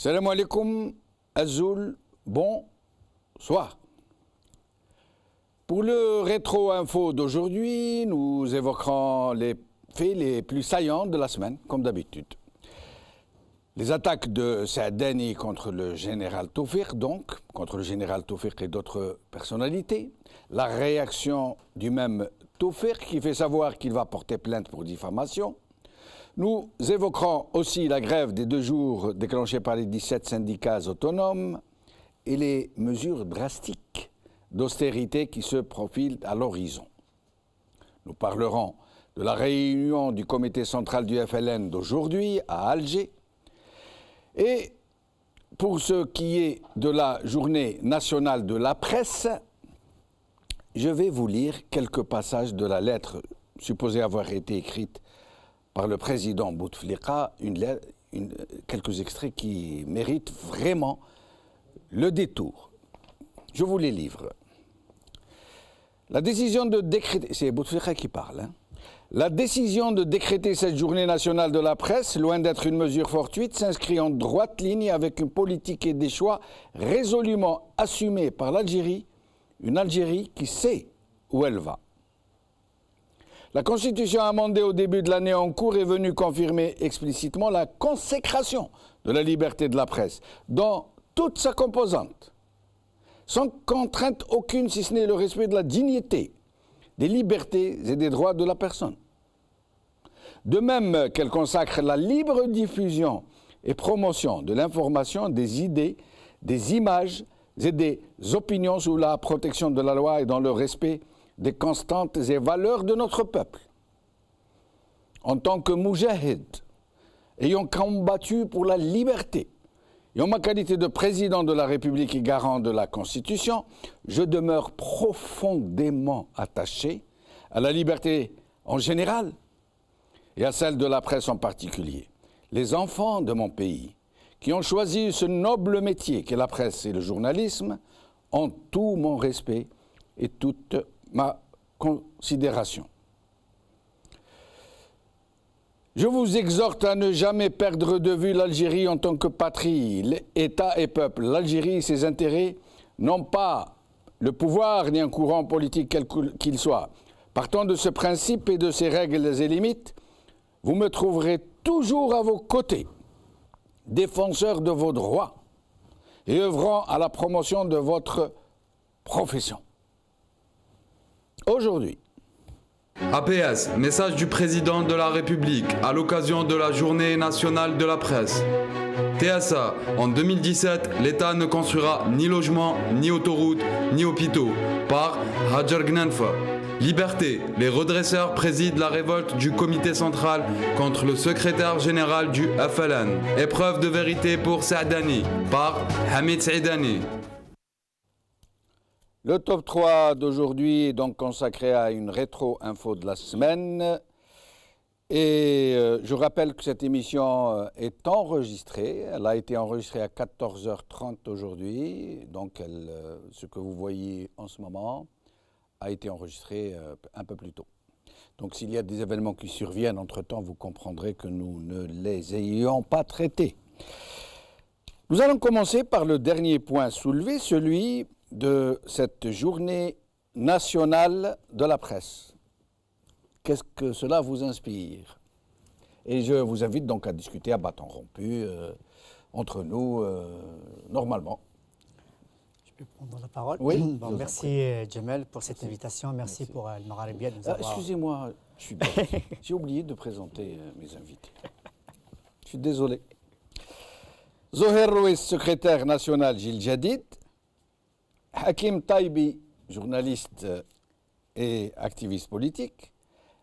Salam alaikum, Azoul, bonsoir. Pour le rétro-info d'aujourd'hui, nous évoquerons les faits les plus saillants de la semaine, comme d'habitude. Les attaques de Saadani contre le général Tawfiq, contre le général Tawfiq et d'autres personnalités. La réaction du même Tawfiq qui fait savoir qu'il va porter plainte pour diffamation. Nous évoquerons aussi la grève des 2 jours déclenchée par les 17 syndicats autonomes et les mesures drastiques d'austérité qui se profilent à l'horizon. Nous parlerons de la réunion du comité central du FLN d'aujourd'hui à Alger. Et pour ce qui est de la journée nationale de la presse, je vais vous lire quelques passages de la lettre supposée avoir été écrite par le président Bouteflika, quelques extraits qui méritent vraiment le détour. Je vous les livre. La décision de décréter, c'est Bouteflika qui parle, La décision de décréter cette journée nationale de la presse, loin d'être une mesure fortuite, s'inscrit en droite ligne avec une politique et des choix résolument assumés par l'Algérie, une Algérie qui sait où elle va. La Constitution amendée au début de l'année en cours est venue confirmer explicitement la consécration de la liberté de la presse dans toute sa composante, sans contrainte aucune si ce n'est le respect de la dignité, des libertés et des droits de la personne. De même qu'elle consacre la libre diffusion et promotion de l'information, des idées, des images et des opinions sous la protection de la loi et dans le respect des constantes et valeurs de notre peuple. En tant que moujahid, ayant combattu pour la liberté, et en ma qualité de président de la République et garant de la Constitution, je demeure profondément attaché à la liberté en général et à celle de la presse en particulier. Les enfants de mon pays, qui ont choisi ce noble métier qu'est la presse et le journalisme, ont tout mon respect et toute ma considération. Je vous exhorte à ne jamais perdre de vue l'Algérie en tant que patrie, État et peuple. L'Algérie et ses intérêts n'ont pas le pouvoir ni un courant politique quel qu'il soit. Partant de ce principe et de ses règles et limites, vous me trouverez toujours à vos côtés, défenseur de vos droits et œuvrant à la promotion de votre profession. Aujourd'hui, APS, message du président de la République à l'occasion de la journée nationale de la presse. TSA, en 2017, l'État ne construira ni logements, ni autoroutes, ni hôpitaux. Par Hajar Gnanfa. Liberté, les redresseurs président la révolte du comité central contre le secrétaire général du FLN. Épreuve de vérité pour Saadani. Par Hamid Saidani. Le top 3 d'aujourd'hui est donc consacré à une rétro-info de la semaine. Et je rappelle que cette émission est enregistrée. Elle a été enregistrée à 14h30 aujourd'hui. Donc ce que vous voyez en ce moment a été enregistré un peu plus tôt. Donc s'il y a des événements qui surviennent entre-temps, vous comprendrez que nous ne les ayons pas traités. Nous allons commencer par le dernier point soulevé, celui de cette journée nationale de la presse. Qu'est-ce que cela vous inspire? Et je vous invite donc à discuter à bâton rompu entre nous, normalement. Je peux prendre la parole? Oui. Bon, merci Jamel pour cette invitation. Merci pour Al Magharibia de nous avoir... Excusez-moi, j'ai oublié de présenter mes invités. Je suis désolé. Zoher Rouis, secrétaire national Gil Jadid. Hakim Taibi, journaliste et activiste politique.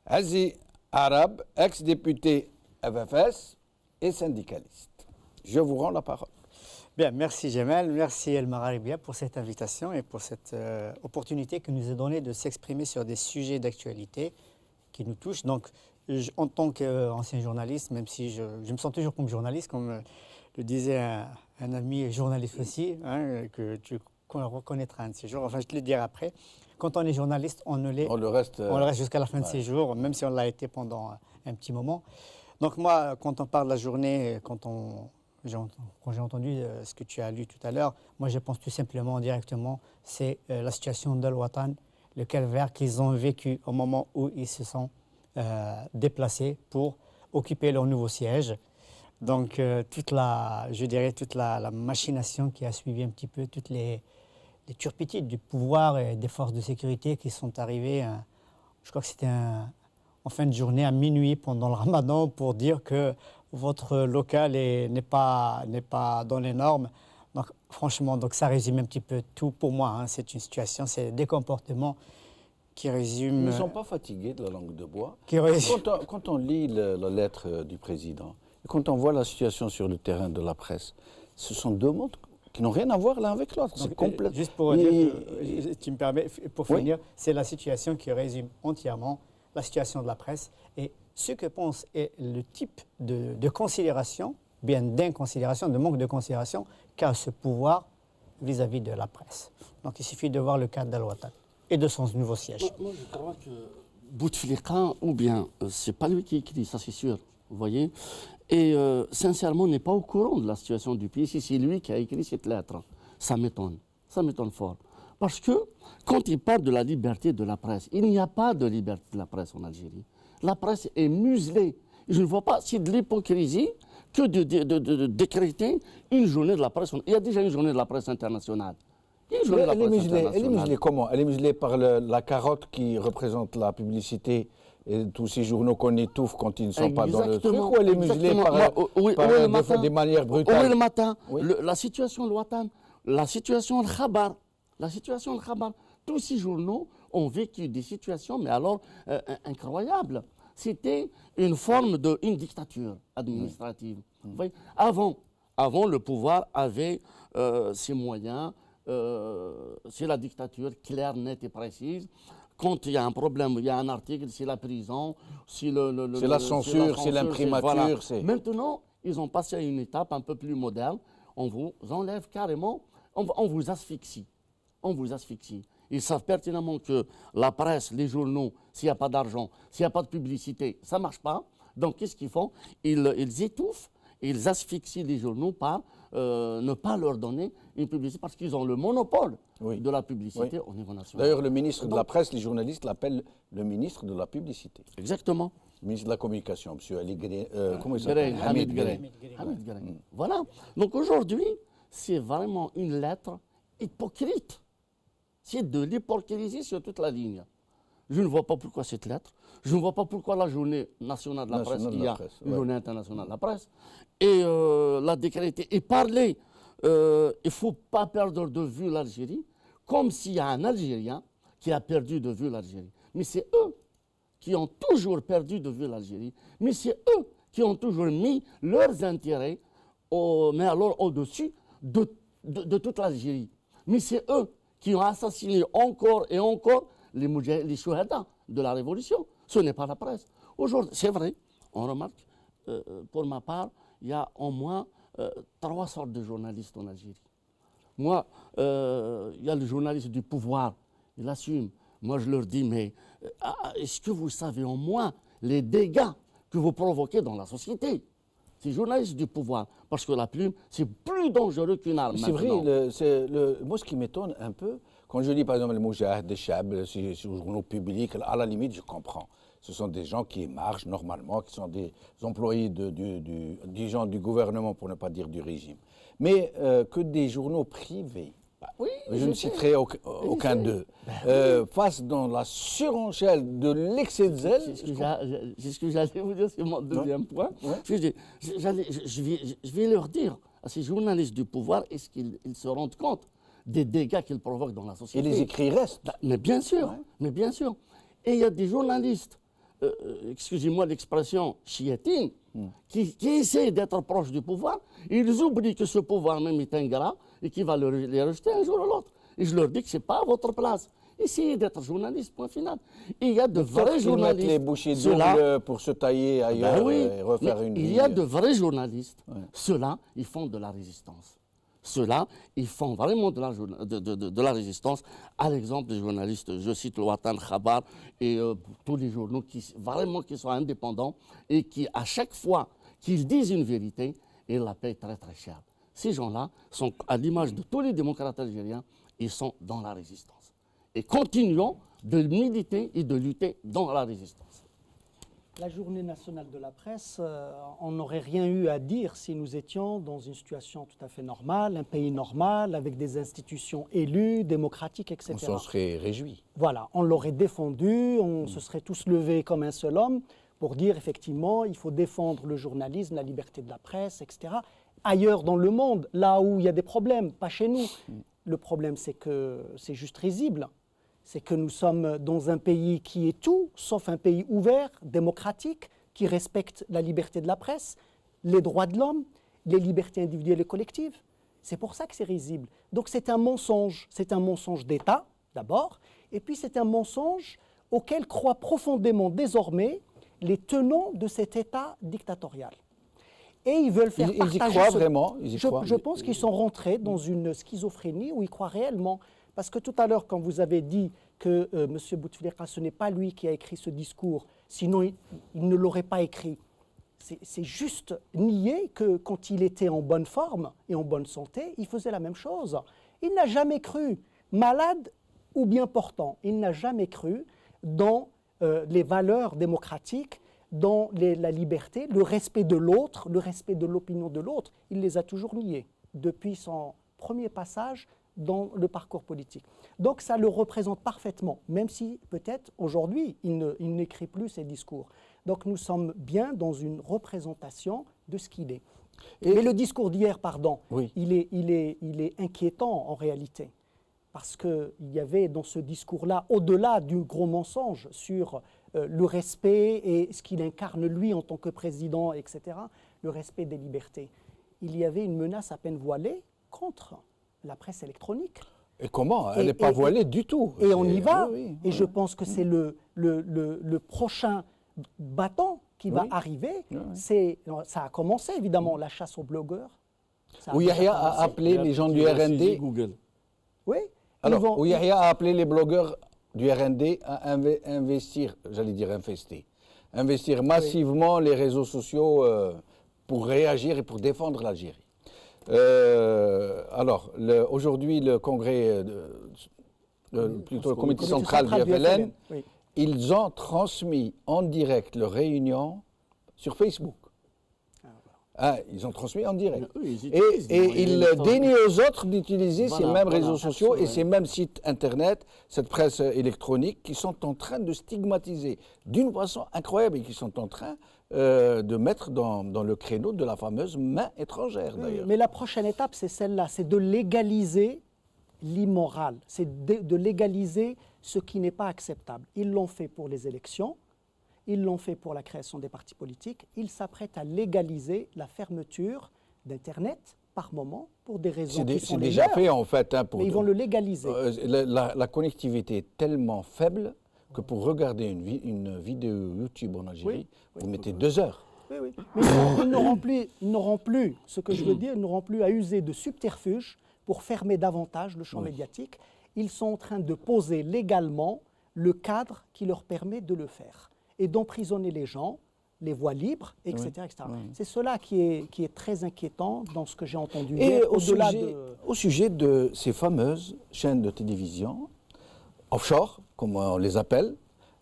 Azi Arab, ex-député FFS et syndicaliste. Je vous rends la parole. Bien, merci Jamel, merci El Magharibia pour cette invitation et pour cette opportunité que nous a donnée de s'exprimer sur des sujets d'actualité qui nous touchent. Donc, en tant qu'ancien journaliste, même si je me sens toujours comme journaliste, comme le disait un ami journaliste aussi, que tu reconnaîtra un de ces jours, enfin je te le dirai après. Quand on est journaliste, on le reste jusqu'à la fin de ses jours, même si on l'a été pendant un petit moment. Donc moi, quand on parle de la journée, quand j'ai entendu ce que tu as lu tout à l'heure, moi je pense tout simplement directement, c'est la situation d'Al-Watan, le calvaire qu'ils ont vécu au moment où ils se sont déplacés pour occuper leur nouveau siège. Donc toute la machination qui a suivi un petit peu, toutes les turpitudes du pouvoir et des forces de sécurité qui sont arrivées, je crois que c'était en fin de journée à minuit pendant le Ramadan pour dire que votre local n'est pas dans les normes. Donc franchement, ça résume un petit peu tout pour moi. Hein. C'est une situation, c'est des comportements qui résument... Ils ne sont pas fatigués de la langue de bois. Quand on lit la lettre du président, et quand on voit la situation sur le terrain de la presse, ce sont deux mondes qui n'ont rien à voir l'un avec l'autre. C'est complètement... Juste pour dire, tu me permets, pour finir, c'est la situation qui résume entièrement la situation de la presse et ce que pense est le type de considération, bien d'inconsidération, de manque de considération qu'a ce pouvoir vis-à-vis de la presse. Donc il suffit de voir le cas d'Al-Watan et de son nouveau siège. Moi je crois que Bouteflika, ou bien, c'est pas lui qui écrit, ça c'est sûr, vous voyez. Et sincèrement, on n'est pas au courant de la situation du pays. Si c'est lui qui a écrit cette lettre, ça m'étonne fort. Parce que quand il parle de la liberté de la presse, il n'y a pas de liberté de la presse en Algérie. La presse est muselée. Je ne vois pas, c'est de l'hypocrisie que de décréter une journée de la presse. Il y a déjà une journée de la presse internationale. Elle est muselée comment? Elle est muselée par la carotte qui représente la publicité et tous ces journaux qu'on étouffe quand ils ne sont pas dans le truc, ou elle est muselée par des manières brutales? Oui, le matin, la situation Al-Watan, la situation Al-Khabar, tous ces journaux ont vécu des situations, mais alors incroyables. C'était une forme une dictature administrative. Vous voyez, avant, le pouvoir avait ses moyens, c'est la dictature claire, nette et précise. Quand il y a un problème, il y a un article, c'est la prison, c'est la censure, c'est l'imprimature. Voilà. Maintenant, ils ont passé à une étape un peu plus moderne. On vous enlève carrément, on vous asphyxie. Ils savent pertinemment que la presse, les journaux, s'il n'y a pas d'argent, s'il n'y a pas de publicité, ça ne marche pas. Donc, qu'est-ce qu'ils font? Ils étouffent, ils asphyxient les journaux par ne pas leur donner une publicité parce qu'ils ont le monopole de la publicité au niveau national. D'ailleurs, le ministre de la presse, les journalistes l'appellent le ministre de la publicité. Exactement. Le ministre de la communication, M. Ali Guéré, comment il s'appelle? s'appelle? Hamid Guéré. Voilà. Donc aujourd'hui, c'est vraiment une lettre hypocrite. C'est de l'hypocrisie sur toute la ligne. Je ne vois pas pourquoi cette lettre. Je ne vois pas pourquoi la journée nationale de la presse, il y a une journée internationale de la presse, et la décréter et parler. Il ne faut pas perdre de vue l'Algérie, comme s'il y a un Algérien qui a perdu de vue l'Algérie. Mais c'est eux qui ont toujours perdu de vue l'Algérie. Mais c'est eux qui ont toujours mis leurs intérêts au-dessus de toute l'Algérie. Mais c'est eux qui ont assassiné encore et encore les chouhada de la Révolution. Ce n'est pas la presse. Aujourd'hui, c'est vrai, on remarque, pour ma part, il y a au moins 3 sortes de journalistes en Algérie. Moi, il y a le journaliste du pouvoir, il assume. Moi, je leur dis, mais est-ce que vous savez au moins les dégâts que vous provoquez dans la société? C'est journaliste du pouvoir, parce que la plume, c'est plus dangereux qu'une arme. C'est vrai, moi ce qui m'étonne un peu, quand je lis par exemple les Moujahid, des Chab, ces journaux publics, à la limite je comprends. Ce sont des gens qui émargent normalement, qui sont des employés des gens du gouvernement, pour ne pas dire du régime. Mais que des journaux privés, je ne citerai aucun d'eux, face dans la surenchère de l'excès de zèle. C'est ce que j'allais vous dire, c'est mon deuxième point. Je vais leur dire à ces journalistes du pouvoir, est-ce qu'ils se rendent compte des dégâts qu'ils provoquent dans la société? Et les écrits restent. Mais bien sûr, Et il y a des journalistes, excusez-moi l'expression, chiétine, qui essaient d'être proches du pouvoir. Ils oublient que ce pouvoir même est ingrat et qu'il va les rejeter un jour ou l'autre. Et je leur dis que ce n'est pas à votre place. Essayez d'être journaliste, point final. Et il y a de vrais journalistes. Ils mettent les bouchées doubles pour se tailler ailleurs et refaire une vie. Il y a de vrais journalistes. Ceux-là, ils font de la résistance. Ceux-là, ils font vraiment de la résistance. À l'exemple des journalistes, je cite le Watan Khabar et tous les journaux qui sont indépendants et qui, à chaque fois qu'ils disent une vérité, et la payent très très cher. Ces gens-là sont, à l'image de tous les démocrates algériens, ils sont dans la résistance. Et continuons de militer et de lutter dans la résistance. La journée nationale de la presse, on n'aurait rien eu à dire si nous étions dans une situation tout à fait normale, un pays normal, avec des institutions élues, démocratiques, etc. On s'en serait réjoui. Voilà, on l'aurait défendu, on se serait tous levés comme un seul homme pour dire effectivement il faut défendre le journalisme, la liberté de la presse, etc. Ailleurs dans le monde, là où il y a des problèmes, pas chez nous. Le problème, c'est que c'est juste risible. C'est que nous sommes dans un pays qui est tout, sauf un pays ouvert, démocratique, qui respecte la liberté de la presse, les droits de l'homme, les libertés individuelles et collectives. C'est pour ça que c'est risible. Donc c'est un mensonge d'État, d'abord, et puis c'est un mensonge auquel croient profondément désormais les tenants de cet État dictatorial. Et ils veulent faire Ils partager y croient ce... vraiment, ils y croient. Je pense qu'ils sont rentrés dans une schizophrénie où ils croient réellement. Parce que tout à l'heure, quand vous avez dit que M. Bouteflika, ce n'est pas lui qui a écrit ce discours, sinon il ne l'aurait pas écrit, c'est juste nier que quand il était en bonne forme et en bonne santé, il faisait la même chose. Il n'a jamais cru, malade ou bien portant, il n'a jamais cru dans les valeurs démocratiques, dans la liberté, le respect de l'autre, le respect de l'opinion de l'autre. Il les a toujours niés depuis son premier passage dans le parcours politique. Donc ça le représente parfaitement, même si peut-être aujourd'hui il n'écrit plus ses discours. Donc nous sommes bien dans une représentation de ce qu'il est. Mais le discours d'hier, oui. il est inquiétant en réalité. Parce qu'il y avait dans ce discours-là, au-delà du gros mensonge sur le respect et ce qu'il incarne lui en tant que président, etc., le respect des libertés, il y avait une menace à peine voilée contre la presse électronique. Et comment? Elle n'est pas voilée du tout. Et on y va. Oui, et je pense que c'est le prochain bâton qui va arriver. Ça a commencé, évidemment, la chasse aux blogueurs. Où Yahya a appelé les gens du RND. Google. Oui. Alors, où Yahya a appelé les blogueurs du RND à investir, j'allais dire investir massivement les réseaux sociaux pour réagir et pour défendre l'Algérie. Alors, aujourd'hui, le congrès, plutôt le comité central du FLN, oui. ils ont transmis en direct leur réunion sur Facebook. Ils ont transmis en direct. Et ils dénient aux autres d'utiliser ces mêmes réseaux sociaux et ces mêmes sites Internet, cette presse électronique, qui sont en train de stigmatiser d'une façon incroyable et qui sont en train de mettre dans le créneau de la fameuse main étrangère, d'ailleurs. Mais la prochaine étape, c'est celle-là, c'est de légaliser l'immoral, c'est de légaliser ce qui n'est pas acceptable. Ils l'ont fait pour les élections, ils l'ont fait pour la création des partis politiques, ils s'apprêtent à légaliser la fermeture d'Internet par moment pour des raisons qui sont C'est déjà fait, en fait. Mais ils vont le légaliser. La connectivité est tellement faible que pour regarder une vidéo YouTube en Algérie, vous mettez 2 heures. Oui, oui. Mais ils n'auront plus, ce que je veux dire, ils n'auront plus à user de subterfuges pour fermer davantage le champ médiatique. Ils sont en train de poser légalement le cadre qui leur permet de le faire et d'emprisonner les gens, les voies libres, etc. etc. C'est cela qui est très inquiétant dans ce que j'ai entendu Et hier, au sujet de ces fameuses chaînes de télévision offshore, comme on les appelle,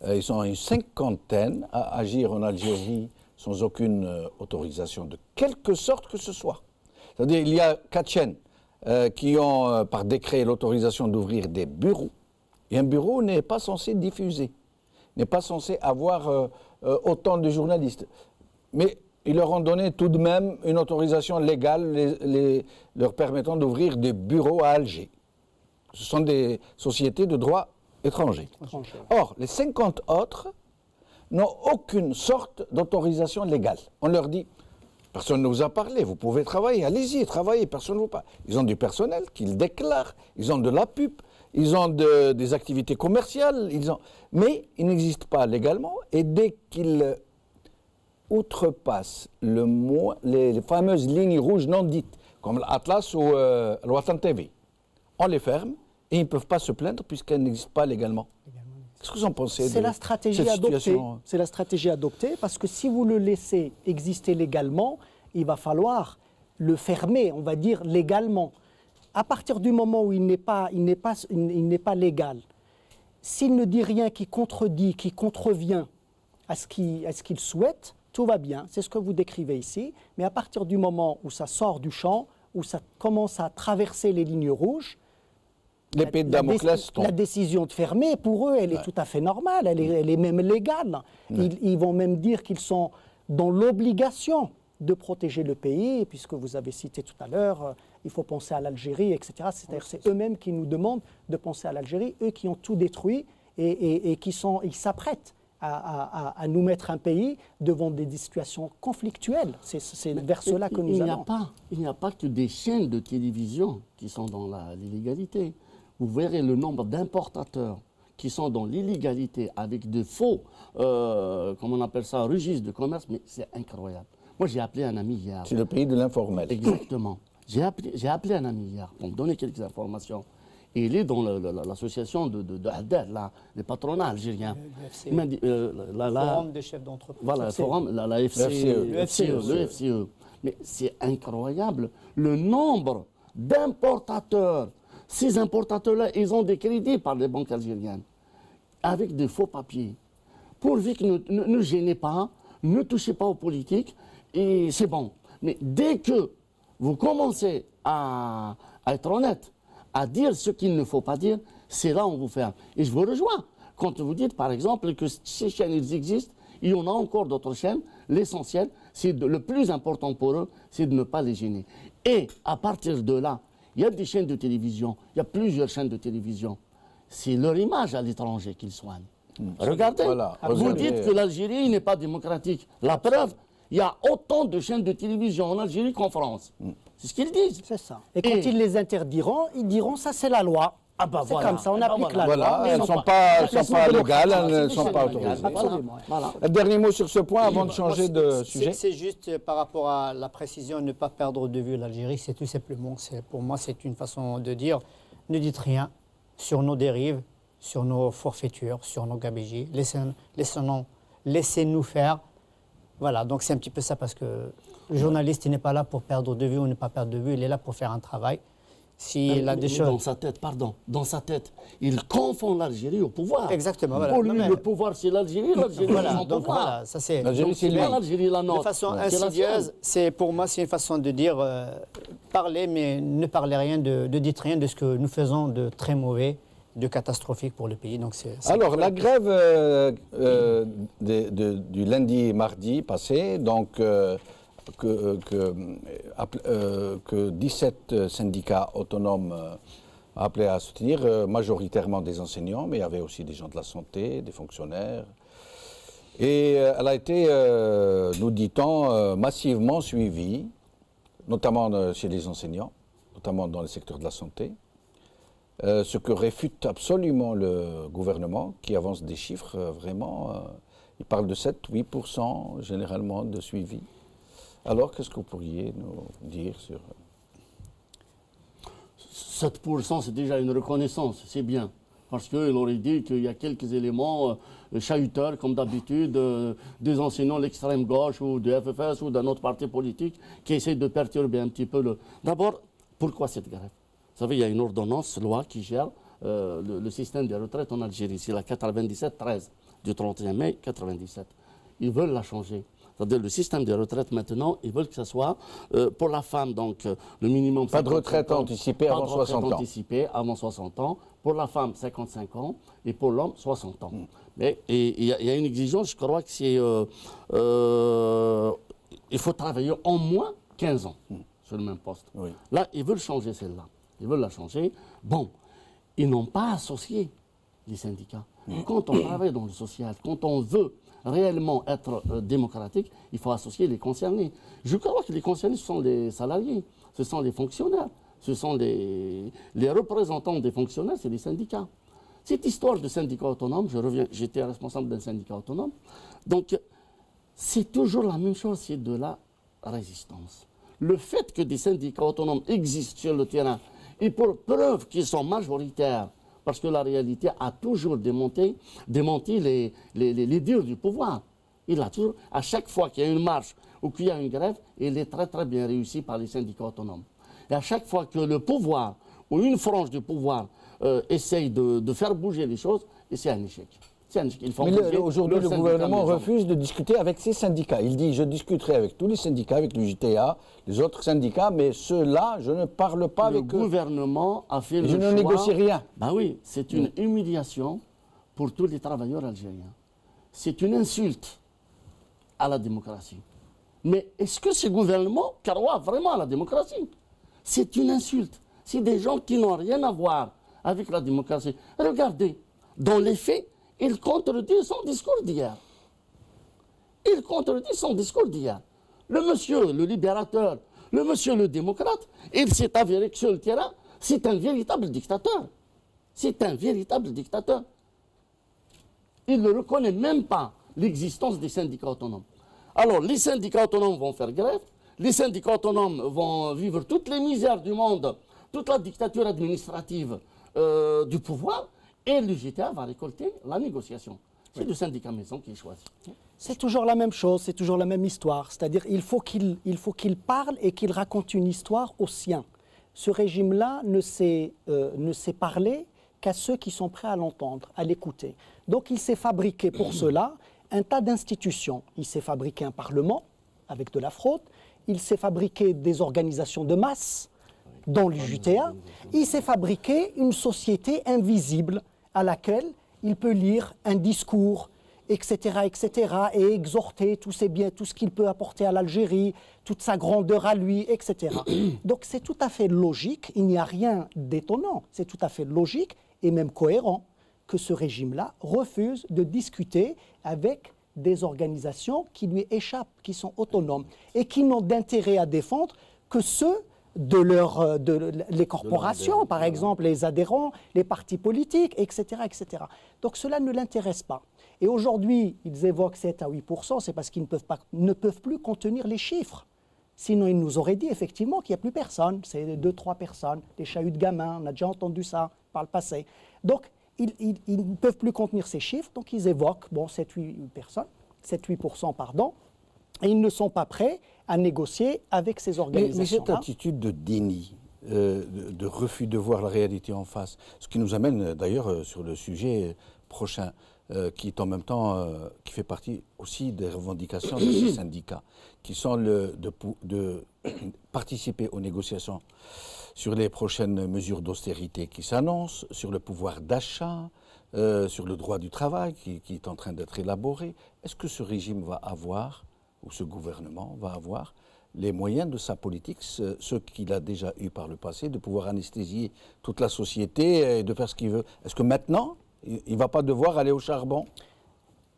ils sont une 50aine à agir en Algérie sans aucune autorisation de quelque sorte que ce soit. C'est-à-dire il y a 4 chaînes qui ont par décret l'autorisation d'ouvrir des bureaux. Et un bureau n'est pas censé diffuser, n'est pas censé avoir autant de journalistes. Mais ils leur ont donné tout de même une autorisation légale leur permettant d'ouvrir des bureaux à Alger. Ce sont des sociétés de droit étranger. Or, les 50 autres n'ont aucune sorte d'autorisation légale. On leur dit, personne ne vous a parlé, vous pouvez travailler, allez-y, travaillez, personne ne vous parle. Ils ont du personnel qu'ils déclarent, ils ont de la pub, ils ont des activités commerciales, mais ils n'existent pas légalement. Et dès qu'ils outrepassent les fameuses lignes rouges non dites, comme l'Atlas ou l'Ouatan TV, on les ferme et ils ne peuvent pas se plaindre puisqu'elles n'existent pas légalement. Qu'est-ce que vous en pensez? C'est la stratégie adoptée. C'est la stratégie adoptée parce que si vous le laissez exister légalement, il va falloir le fermer, on va dire, légalement. À partir du moment où il n'est pas légal, s'il ne dit rien qui contredit, qui contrevient à ce qu'il souhaite, tout va bien. C'est ce que vous décrivez ici. Mais à partir du moment où ça sort du champ, où ça commence à traverser les lignes rouges, L'épée de Damoclès tombe. la décision de fermer, pour eux, elle est tout à fait normale, elle est même légale. Ils vont même dire qu'ils sont dans l'obligation de protéger le pays, puisque vous avez cité tout à l'heure, il faut penser à l'Algérie, etc. C'est-à-dire c'est eux-mêmes qui nous demandent de penser à l'Algérie, eux qui ont tout détruit et ils s'apprêtent à nous mettre un pays devant des situations conflictuelles. C'est vers cela que nous allons. Il n'y a pas que des chaînes de télévision qui sont dans l'illégalité. Vous verrez le nombre d'importateurs qui sont dans l'illégalité avec de faux, comment on appelle ça, registres de commerce, mais c'est incroyable. Moi, j'ai appelé un ami hier. C'est le pays de l'informel. Exactement. J'ai appelé un ami hier pour me donner quelques informations. Et il est dans l'association de Haddad, les patronats algériens. Il m'a dit, Le forum des chefs d'entreprise. Voilà, le forum, la FCE, le FCE. Mais c'est incroyable le nombre d'importateurs. Ces importateurs-là, ils ont des crédits par les banques algériennes avec des faux papiers. Pourvu que ne gênez pas, ne touchez pas aux politiques, et c'est bon. Mais dès que vous commencez à être honnête, à dire ce qu'il ne faut pas dire, c'est là où on vous ferme. Et je vous rejoins. Quand vous dites, par exemple, que ces chaînes, ils existent, il y en a encore d'autres chaînes. L'essentiel, le plus important pour eux, c'est de ne pas les gêner. Et à partir de là, il y a des chaînes de télévision, il y a plusieurs chaînes de télévision. C'est leur image à l'étranger qu'ils soignent. Regardez, voilà. vous dites que l'Algérie n'est pas démocratique. La preuve, il y a autant de chaînes de télévision en Algérie qu'en France. C'est ce qu'ils disent. C'est ça. Et quand ils les interdiront, ils diront ça c'est la loi. Ah bah c'est voilà. comme ça, on applique la Voilà, loi. elles ne sont pas légales, elles ne sont pas autorisées. Absolument. Voilà. Un dernier mot sur ce point avant de changer de sujet. C'est juste par rapport à la précision, ne pas perdre de vue l'Algérie, c'est tout simplement, pour moi, c'est une façon de dire, ne dites rien sur nos dérives, sur nos forfaitures, sur nos gabegies, laissez-nous faire. Voilà, donc c'est un petit peu ça, parce que le journaliste, il n'est pas là pour perdre de vue ou ne pas perdre de vue, il est là pour faire un travail. S'il a des choses... Dans sa tête, il confond l'Algérie au pouvoir. Exactement, voilà. Pour lui, le pouvoir, c'est l'Algérie, l'Algérie, Voilà, c'est son donc pouvoir. voilà, ça c'est... L'Algérie, c'est lui. L'Algérie, la nôtre. De façon C'est la insidieuse, sienne. pour moi, c'est une façon de dire parlez, mais ne parlez rien, ne dites rien de ce que nous faisons de très mauvais, de catastrophique pour le pays. Donc Alors, la grève du lundi et mardi passé, donc que 17 syndicats autonomes appelaient à soutenir, majoritairement des enseignants, mais il y avait aussi des gens de la santé, des fonctionnaires. Et elle a été, nous dit-on, massivement suivie, notamment chez les enseignants, notamment dans le secteur de la santé. Ce que réfute absolument le gouvernement, qui avance des chiffres vraiment, il parle de 7-8% généralement de suivi. Alors, qu'est-ce que vous pourriez nous dire sur... 7%, c'est déjà une reconnaissance, c'est bien. Parce qu'il aurait dit qu'il y a quelques éléments chahuteurs, comme d'habitude, des enseignants de l'extrême gauche ou du FFS ou d'un autre parti politique qui essaient de perturber un petit peu le... D'abord, pourquoi cette grève? Vous savez, il y a une ordonnance, loi, qui gère le système des retraites en Algérie. C'est la 97-13 du 31 mai 97. Ils veulent la changer. C'est-à-dire le système des retraites maintenant, ils veulent que ce soit pour la femme, donc le minimum... Pas de retraite anticipée avant 60 ans. Pas de retraite anticipée avant 60 ans. Pour la femme, 55 ans. Et pour l'homme, 60 ans. Mais il y a une exigence, je crois que c'est... il faut travailler au moins 15 ans sur le même poste. Oui. Là, ils veulent changer celle-là. Ils veulent la changer. Bon, ils n'ont pas associé les syndicats. Quand on travaille dans le social, quand on veut réellement être démocratique, il faut associer les concernés. Je crois que les concernés, ce sont les salariés, ce sont les fonctionnaires, ce sont les représentants des fonctionnaires, c'est les syndicats. Cette histoire de syndicat autonome, j'étais responsable d'un syndicat autonome, donc c'est toujours la même chose, c'est de la résistance. Le fait que des syndicats autonomes existent sur le terrain, et pour preuve qu'ils sont majoritaires, parce que la réalité a toujours démenti les dires du pouvoir. Il a toujours, à chaque fois qu'il y a une marche ou qu'il y a une grève, il est très très bien réussi par les syndicats autonomes. Et à chaque fois que le pouvoir ou une frange du pouvoir essaye de faire bouger les choses, et c'est un échec. Mais aujourd'hui, le gouvernement refuse de discuter avec ces syndicats. Il dit, je discuterai avec tous les syndicats, avec le JTA, les autres syndicats, mais ceux-là, je ne parle pas avec eux. Le gouvernement a fait le choix... Je ne négocie rien. Ben oui, c'est une humiliation pour tous les travailleurs algériens. C'est une insulte à la démocratie. Mais est-ce que ce gouvernement croit vraiment à la démocratie? C'est une insulte. C'est des gens qui n'ont rien à voir avec la démocratie. Regardez, dans les faits, il contredit son discours d'hier. Il contredit son discours d'hier. Le monsieur, le libérateur, le monsieur, le démocrate, il s'est avéré que sur le terrain, c'est un véritable dictateur. C'est un véritable dictateur. Il ne reconnaît même pas l'existence des syndicats autonomes. Alors, les syndicats autonomes vont faire grève, les syndicats autonomes vont vivre toutes les misères du monde, toute la dictature administrative du pouvoir, et le JTA va récolter la négociation. C'est le syndicat maison qui est choisi. C'est toujours la même chose, c'est toujours la même histoire. C'est-à-dire il faut qu'il parle et qu'il raconte une histoire aux siens. Ce régime-là ne sait parler qu'à ceux qui sont prêts à l'entendre, à l'écouter. Donc il s'est fabriqué pour cela un tas d'institutions. Il s'est fabriqué un parlement avec de la fraude, il s'est fabriqué des organisations de masse, dont le JTA, il s'est fabriqué une société invisible à laquelle il peut lire un discours, etc., et exhorter tous ses biens, tout ce qu'il peut apporter à l'Algérie, toute sa grandeur à lui, etc. Donc c'est tout à fait logique, il n'y a rien d'étonnant, c'est tout à fait logique et même cohérent que ce régime-là refuse de discuter avec des organisations qui lui échappent, qui sont autonomes et qui n'ont d'intérêt à défendre que ceux les corporations, par exemple, les adhérents, les partis politiques, etc., etc. Donc cela ne l'intéresse pas. Et aujourd'hui, ils évoquent 7 à 8%, c'est parce qu'ils ne peuvent plus contenir les chiffres. Sinon, ils nous auraient dit effectivement qu'il n'y a plus personne, c'est 2-3 personnes, des chahuts de gamins, on a déjà entendu ça par le passé. Donc, ils ne peuvent plus contenir ces chiffres, donc ils évoquent 7-8%, pardon, et ils ne sont pas prêts à négocier avec ces organisations. Mais cette attitude de déni, de refus de voir la réalité en face, ce qui nous amène d'ailleurs sur le sujet prochain, qui est en même temps, qui fait partie aussi des revendications de ces syndicats, qui sont de participer aux négociations sur les prochaines mesures d'austérité qui s'annoncent, sur le pouvoir d'achat, sur le droit du travail qui est en train d'être élaboré. Est-ce que ce régime va avoir, ou ce gouvernement va avoir, les moyens de sa politique, ceux qu'il a déjà eu par le passé, de pouvoir anesthésier toute la société et de faire ce qu'il veut? Est-ce que maintenant, il ne va pas devoir aller au charbon?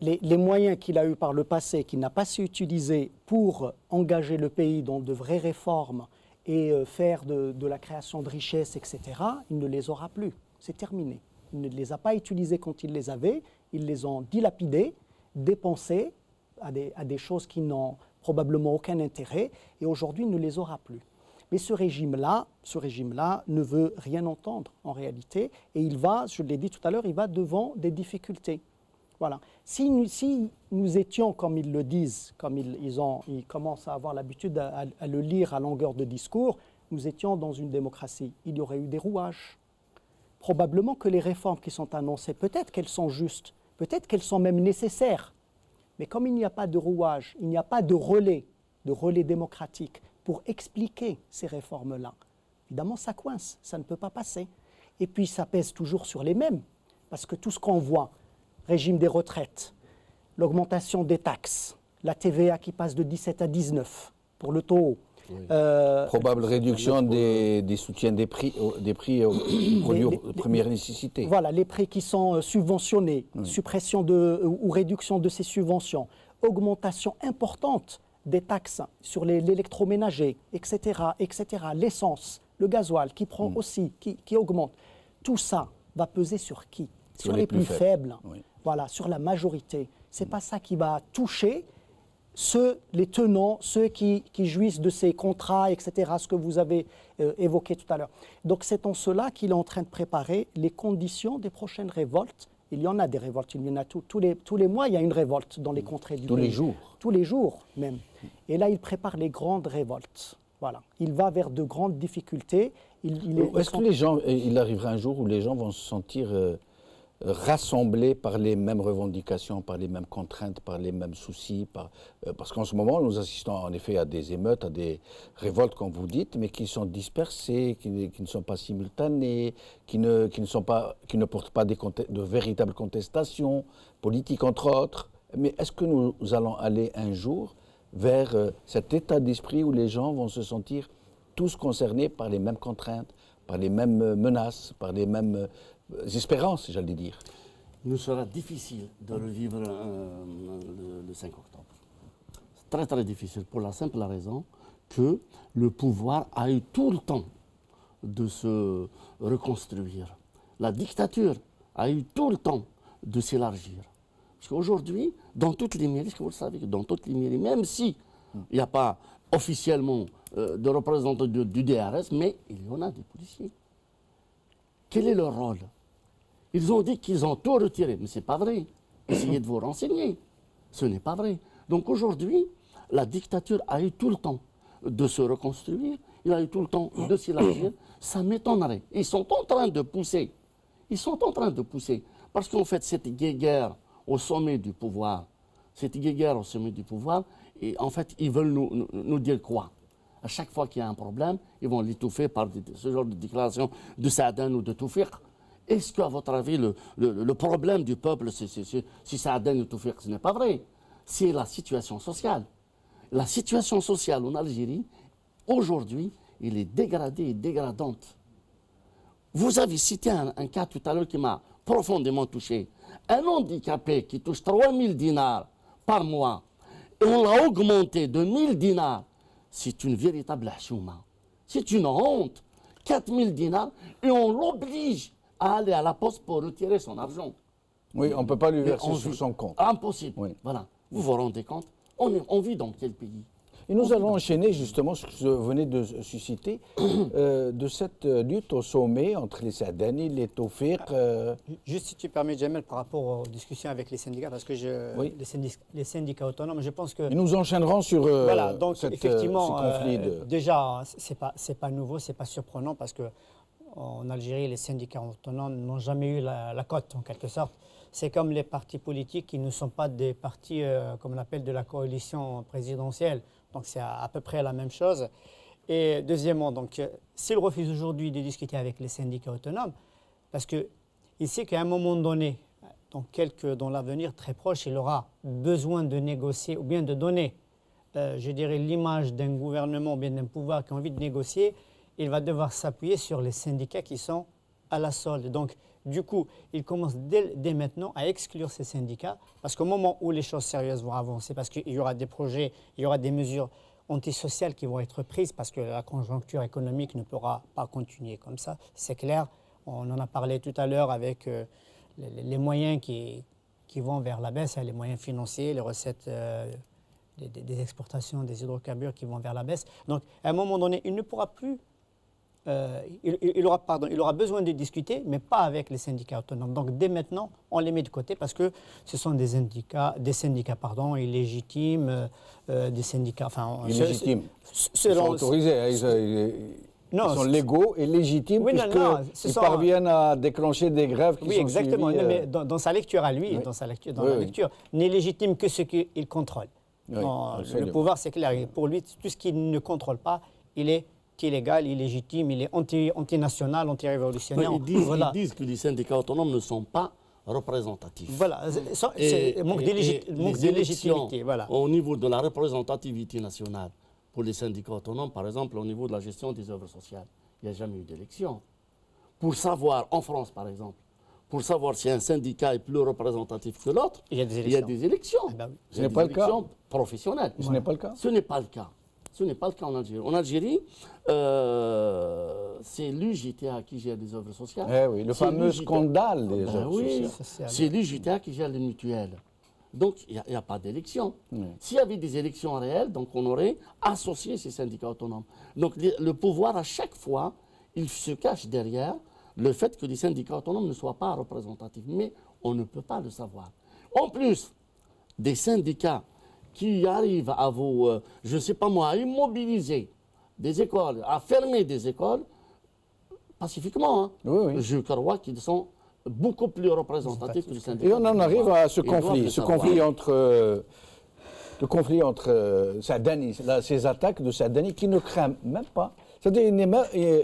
Les moyens qu'il a eus par le passé, qu'il n'a pas su utiliser pour engager le pays dans de vraies réformes et faire de la création de richesses, etc., il ne les aura plus. C'est terminé. Il ne les a pas utilisés quand il les avait, ils les ont dilapidés, dépensés à des choses qui n'ont probablement aucun intérêt, et aujourd'hui il ne les aura plus. Mais ce régime-là ne veut rien entendre en réalité, et il va, je l'ai dit tout à l'heure, il va devant des difficultés. Voilà. Si nous étions, comme ils le disent, comme ils commencent à avoir l'habitude à le lire à longueur de discours, nous étions dans une démocratie. Il y aurait eu des rouages. Probablement que les réformes qui sont annoncées, peut-être qu'elles sont justes, peut-être qu'elles sont même nécessaires. Mais comme il n'y a pas de rouage, il n'y a pas de relais démocratique pour expliquer ces réformes-là, évidemment ça coince, ça ne peut pas passer. Et puis ça pèse toujours sur les mêmes, parce que tout ce qu'on voit, régime des retraites, l'augmentation des taxes, la TVA qui passe de 17 à 19 pour le taux. Probable réduction des soutiens des prix aux produits de première nécessité. Voilà, les prix qui sont subventionnés, suppression ou réduction de ces subventions, augmentation importante des taxes sur l'électroménager, etc., l'essence, le gasoil qui prend aussi, qui augmente. Tout ça va peser sur qui? Sur les plus faibles. Oui. Voilà, sur la majorité. Ce n'est pas ça qui va toucher les tenants, ceux qui jouissent de ces contrats, etc., ce que vous avez évoqué tout à l'heure. Donc c'est en cela qu'il est en train de préparer les conditions des prochaines révoltes Il y en a des révoltes, il y en a tous les mois, il y a une révolte dans les contrées du pays. Tous les jours. Tous les jours même. Et là, il prépare les grandes révoltes. Voilà. Il va vers de grandes difficultés. Est-ce que les gens, il arrivera un jour où les gens vont se sentir rassemblés par les mêmes revendications, par les mêmes contraintes, par les mêmes soucis, parce qu'en ce moment, nous assistons en effet à des émeutes, à des révoltes, comme vous dites, mais qui sont dispersées, qui ne sont pas simultanées, qui ne portent pas de véritables contestations politiques, entre autres. Mais est-ce que nous allons aller un jour vers cet état d'esprit où les gens vont se sentir tous concernés par les mêmes contraintes, par les mêmes menaces, par les mêmes espérances, j'allais dire? Il nous sera difficile de revivre le 5 octobre. C'est très très difficile pour la simple raison que le pouvoir a eu tout le temps de se reconstruire. La dictature a eu tout le temps de s'élargir. Parce qu'aujourd'hui, dans toutes les mairies, vous le savez, dans toutes les mairies, même si il n'y a pas officiellement de représentants du DRS, mais il y en a des policiers. Quel est leur rôle? Ils ont dit qu'ils ont tout retiré, mais ce n'est pas vrai. Essayez de vous renseigner. Ce n'est pas vrai. Donc aujourd'hui, la dictature a eu tout le temps de se reconstruire, il a eu tout le temps de s'élargir. Ça m'étonnerait. Ils sont en train de pousser. Ils sont en train de pousser. Parce qu'en fait, cette guéguerre au sommet du pouvoir, et en fait, ils veulent nous dire quoi? À chaque fois qu'il y a un problème, ils vont l'étouffer par ce genre de déclaration de Saaden ou de Toufik. Est-ce qu'à votre avis, le problème du peuple, si Saaden ou Toufik, ce n'est pas vrai? C'est la situation sociale. La situation sociale en Algérie, aujourd'hui, elle est dégradée et dégradante. Vous avez cité un cas tout à l'heure qui m'a profondément touché. Un handicapé qui touche 3000 dinars par mois, et on l'a augmenté de 1000 dinars, c'est une véritable chouma. C'est une honte. 4000 dinars, et on l'oblige à aller à la poste pour retirer son argent. Oui, on ne peut pas lui verser sous son compte. Impossible. Oui. Voilà. Vous vous rendez compte? On vit dans quel pays? Et nous allons enchaîner justement ce que vous venez de susciter, de cette lutte au sommet entre les Saadani, les Toufik. Juste si tu permets, Jamel, par rapport aux discussions avec les syndicats, parce que Oui. les syndicats autonomes, je pense que... Et nous enchaînerons sur voilà, donc ce effectivement, conflit. déjà, c'est pas nouveau, c'est pas surprenant, parce que en Algérie, les syndicats autonomes n'ont jamais eu la cote, en quelque sorte. C'est comme les partis politiques qui ne sont pas des partis, comme on appelle, de la coalition présidentielle. Donc c'est à peu près la même chose. Et deuxièmement, donc, s'il refuse aujourd'hui de discuter avec les syndicats autonomes, parce qu'il sait qu'à un moment donné, dans l'avenir très proche, il aura besoin de négocier ou bien de donner, je dirais, l'image d'un gouvernement ou bien d'un pouvoir qui a envie de négocier, il va devoir s'appuyer sur les syndicats qui sont à la solde. Donc, du coup, il commence dès maintenant à exclure ces syndicats, parce qu'au moment où les choses sérieuses vont avancer, parce qu'il y aura des projets, il y aura des mesures antisociales qui vont être prises, parce que la conjoncture économique ne pourra pas continuer comme ça, c'est clair. On en a parlé tout à l'heure avec les moyens qui vont vers la baisse, les moyens financiers, les recettes des exportations des hydrocarbures qui vont vers la baisse. Donc, à un moment donné, il ne pourra plus... il aura besoin de discuter, mais pas avec les syndicats autonomes. Donc dès maintenant, on les met de côté parce que ce sont des syndicats illégitimes, des syndicats... Illégitimes. Ils sont autorisés, ils sont légaux et légitimes, oui, puisqu'ils parviennent à déclencher des grèves qui sont exactement. suivies, mais dans sa lecture à lui, dans la lecture, n'est légitime que ce qu'il contrôle. Oui, le pouvoir, c'est clair. Pour lui, tout ce qu'il ne contrôle pas, il est illégal, illégitime, il est antinational, anti-révolutionnaire. Ils disent que les syndicats autonomes ne sont pas représentatifs. Voilà, c'est manque de légitimité. Voilà. Au niveau de la représentativité nationale, pour les syndicats autonomes, par exemple, au niveau de la gestion des œuvres sociales, il n'y a jamais eu d'élection. Pour savoir, en France par exemple, pour savoir si un syndicat est plus représentatif que l'autre, il y a des élections. Ce n'est pas le cas. Professionnelles. Ce n'est pas le cas. Ce n'est pas le cas. Ce n'est pas le cas en Algérie. En Algérie, c'est l'UJTA qui gère les œuvres sociales. Eh oui, le fameux scandale des œuvres sociales. C'est l'UJTA qui gère les mutuelles. Donc, il n'y a pas d'élection. S'il y avait des élections réelles, donc on aurait associé ces syndicats autonomes. Donc, le pouvoir, à chaque fois, il se cache derrière le fait que les syndicats autonomes ne soient pas représentatifs. Mais On ne peut pas le savoir. En plus, des syndicats qui arrivent à vous, je ne sais pas moi, à immobiliser des écoles, à fermer des écoles, pacifiquement, hein, je crois qu'ils sont beaucoup plus représentatifs que les syndicats. Et on en arrive à ce conflit entre Saadani, ces attaques de Saadani qui ne craint même pas. C'est-à-dire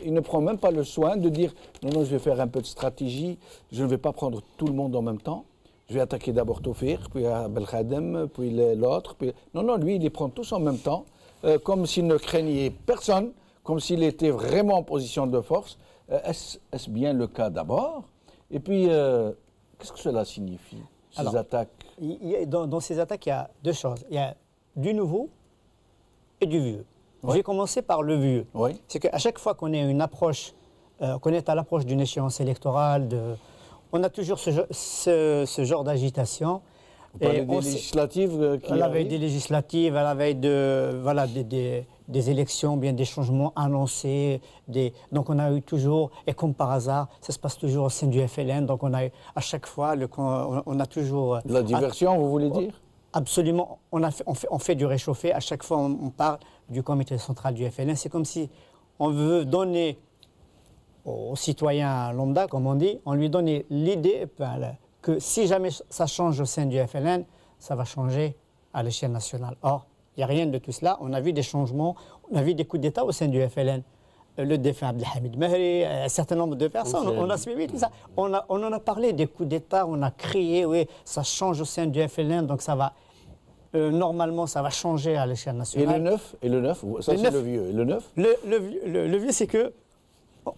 il ne prend même pas le soin de dire non, je vais faire un peu de stratégie, je ne vais pas prendre tout le monde en même temps. Je vais attaquer d'abord Tawfiq, puis Belkhadem, puis l'autre. Non, lui, il les prend tous en même temps, comme s'il ne craignait personne, comme s'il était vraiment en position de force. Est-ce bien le cas d'abord? Et puis, qu'est-ce que cela signifie, ces attaques? Dans ces attaques, il y a deux choses. Il y a du nouveau et du vieux. Oui. Je vais commencer par le vieux. Oui. C'est qu'à chaque fois qu'on est qu'on est à l'approche d'une échéance électorale, on a toujours ce genre d'agitation. Vous parlez des législatives à la veille des législatives, à la veille des élections, bien des changements annoncés. Donc on a eu toujours, et comme par hasard, ça se passe toujours au sein du FLN. Donc on a eu, à chaque fois, on a toujours... La diversion, vous voulez dire? Absolument. On fait du réchauffé. À chaque fois, on parle du comité central du FLN. C'est comme si on veut donner aux citoyens lambda, comme on dit, on lui donne l'idée que si jamais ça change au sein du FLN, ça va changer à l'échelle nationale. Or, il n'y a rien de tout cela. On a vu des changements, on a vu des coups d'État au sein du FLN. Le défunt Abdelhamid Mahri, un certain nombre de personnes, on a suivi tout ça. On en a parlé des coups d'État, on a crié, oui, ça change au sein du FLN, donc ça va... normalement, ça va changer à l'échelle nationale. Et le 9, ça c'est le vieux. Et le 9 le vieux, c'est que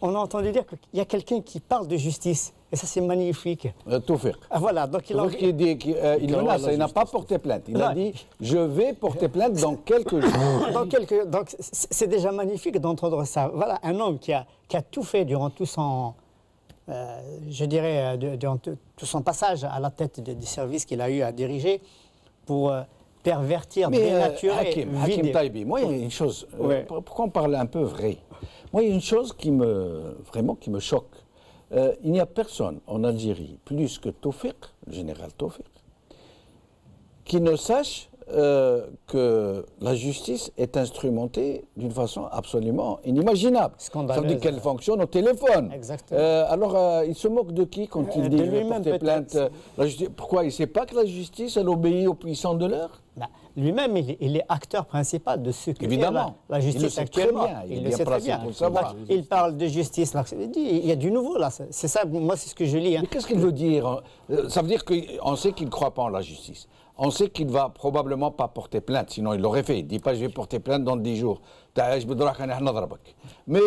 on a entendu dire qu'il y a quelqu'un qui parle de justice. Et ça, c'est magnifique. Tawfiq. Ah, voilà. Donc, il menace, il n'a pas porté plainte. Il a dit, je vais porter plainte dans quelques jours. Donc, c'est déjà magnifique d'entendre ça. Voilà, un homme qui a tout fait durant tout son... je dirais, durant tout son passage à la tête des services qu'il a eu à diriger pour pervertir, dénaturer, Hakim Taibi, moi, il y a une chose... pourquoi on parle un peu vrai? Moi, il y a une chose qui me choque. Il n'y a personne en Algérie, plus que Tawfiq, le général Tawfiq, qui ne sache que la justice est instrumentée d'une façon absolument inimaginable. Scandaleuse. Ça veut dire qu'elle fonctionne au téléphone. Exactement. Alors, il se moque de qui quand il dit porter plainte la justice? Pourquoi? Il ne sait pas que la justice, elle obéit aux puissants de l'heure? Lui-même, il est acteur principal de ce que évidemment la justice actuellement. Il le sait très bien. Il parle de justice. Il y a du nouveau là. C'est ça, moi, c'est ce que je lis. Mais qu'est-ce qu'il veut dire? Ça veut dire qu'on sait qu'il ne croit pas en la justice. On sait qu'il ne va probablement pas porter plainte, sinon il l'aurait fait. Il ne dit pas je vais porter plainte dans 10 jours. Mais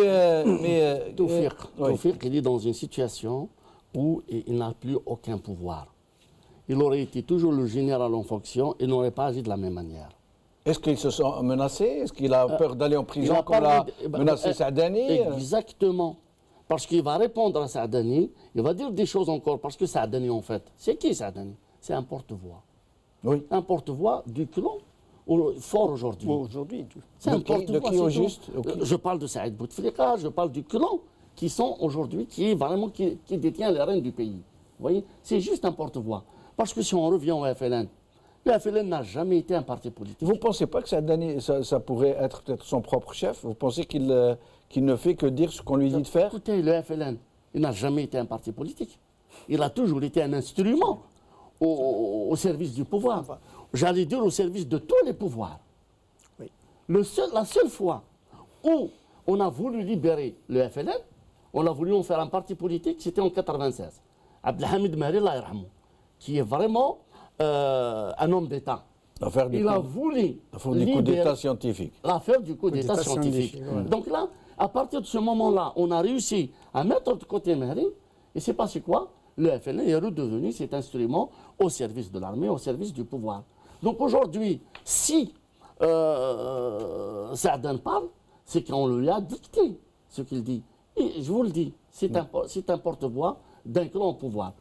Tawfiq, il est dans une situation où il n'a plus aucun pouvoir. Il aurait été toujours le général en fonction et n'aurait pas agi de la même manière. Est-ce qu'il se sent menacé? Est-ce qu'il a peur d'aller en prison comme l'a menacé Saadani? Exactement. Parce qu'il va répondre à Saadani, il va dire des choses encore. Parce que Saadani, en fait, c'est qui Saadani? C'est un porte-voix. Oui. Un porte-voix du clan fort aujourd'hui. C'est un porte-voix. De qui au juste? Je parle de Saïd Bouteflika, je parle du clan qui sont aujourd'hui, qui détient les rênes du pays. Vous voyez? C'est juste un porte-voix. Parce que si on revient au FLN, le FLN n'a jamais été un parti politique. Vous ne pensez pas que ça pourrait être peut-être son propre chef? Vous pensez qu'il ne fait que dire ce qu'on lui dit de faire? Écoutez, le FLN, il n'a jamais été un parti politique. Il a toujours été un instrument au service du pouvoir. J'allais dire au service de tous les pouvoirs. Oui. La seule fois où on a voulu libérer le FLN, on a voulu en faire un parti politique, c'était en 1996. Abdelhamid Mahri, Allah yarhamou, qui est vraiment un homme d'État. Il a voulu du coup d'État scientifique. L'affaire du coup d'État scientifique. Donc là, à partir de ce moment-là, on a réussi à mettre de côté Mahri, et c'est passé quoi? Le FLN est redevenu cet instrument au service de l'armée, au service du pouvoir. Donc aujourd'hui, si Saadane parle, c'est qu'on lui a dicté ce qu'il dit. Et je vous le dis, c'est un porte-voix d'un clan au pouvoir.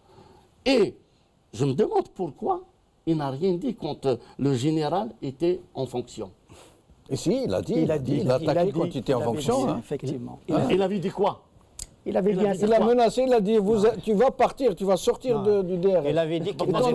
Et je me demande pourquoi il n'a rien dit quand le général était en fonction. Et si, il a dit. Il a attaqué quand il était en fonction. Effectivement. Il avait dit quoi? Il avait dit Il a menacé, il a dit tu vas partir, tu vas sortir du DRS. Il avait dit qu'il Même ton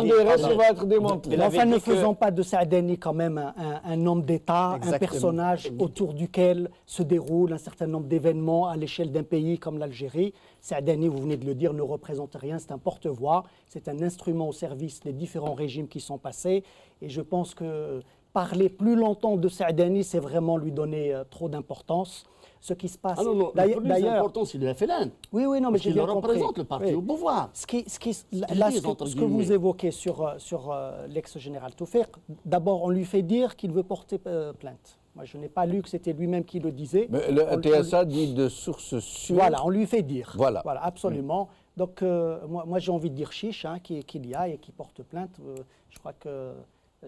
DRS, il va être démantelé. Mais enfin, ne faisons pas de Saadani quand même un homme d'État, un personnage autour duquel se déroule un certain nombre d'événements à l'échelle d'un pays comme l'Algérie. Saadani, vous venez de le dire, ne représente rien, c'est un porte-voix, c'est un instrument au service des différents régimes qui sont passés. Et je pense que parler plus longtemps de Saadani, c'est vraiment lui donner trop d'importance. Ce qui se passe. Ah non, non, le plus important, c'est le FLN. Oui, non, mais j'ai bien compris. Il représente le parti au pouvoir. Ce que vous évoquez sur l'ex-général Toufeq, d'abord, on lui fait dire qu'il veut porter plainte. Moi, je n'ai pas lu que c'était lui-même qui le disait. Mais le TSA dit de sources sûres. Voilà, on lui fait dire. Voilà absolument. Donc, moi j'ai envie de dire chiche, qu'il y aille et qu'il porte plainte. Je crois que